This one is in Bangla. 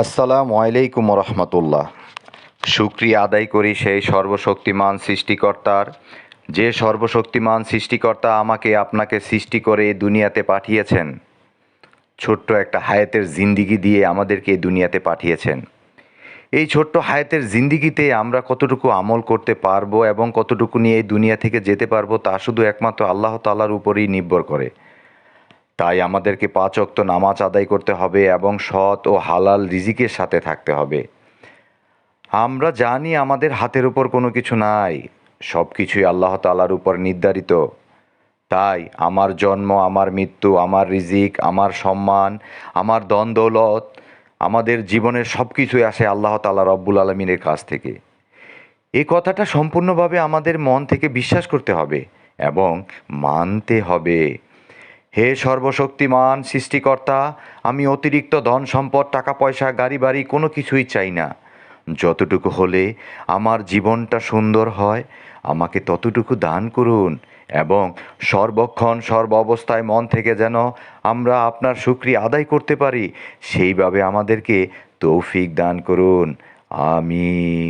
আসসালামু আলাইকুম রহমতুল্লাহ। শুকরিয়া আদায় করি সেই সর্বশক্তিমান সৃষ্টিকর্তার, যে সর্বশক্তিমান সৃষ্টিকর্তা আমাকে আপনাকে সৃষ্টি করে এই দুনিয়াতে পাঠিয়েছেন। ছোট্ট একটা হায়াতের জিন্দিগি দিয়ে আমাদেরকে এই দুনিয়াতে পাঠিয়েছেন। এই ছোট্ট হায়াতের জিন্দিগিতে আমরা কতটুকু আমল করতে পারবো এবং কতটুকু নিয়ে এই দুনিয়া থেকে যেতে পারবো তা শুধু একমাত্র আল্লাহ তাআলার উপরেই নির্ভর করে। তাই আমাদেরকে ৫ ওয়াক্ত নামাজ আদায় করতে হবে এবং সৎ ও হালাল রিজিকের সাথে থাকতে হবে। আমরা জানি আমাদের হাতের উপর কোনো কিছু নাই, সব কিছুই আল্লাহ তাআলার উপর নির্ধারিত। তাই আমার জন্ম, আমার মৃত্যু, আমার রিজিক, আমার সম্মান, আমার ধন দৌলত, আমাদের জীবনের সব কিছুই আসে আল্লাহ তাআলা রব্বুল আলমিনের কাছ থেকে। এই কথাটা সম্পূর্ণভাবে আমাদের মন থেকে বিশ্বাস করতে হবে এবং মানতে হবে। হে সর্বশক্তিমান সৃষ্টিকর্তা, আমি অতিরিক্ত ধন সম্পদ, টাকা পয়সা, গাড়ি বাড়ি কোনো কিছুই চাই না। যতটুকু হলে আমার জীবনটা সুন্দর হয়, আমাকে ততটুকু দান করুন এবং সর্বক্ষণ সর্ব অবস্থায় মন থেকে যেন আমরা আপনার শুকরিয়া আদায় করতে পারি, সেইভাবে আমাদেরকে তৌফিক দান করুন। আমিন।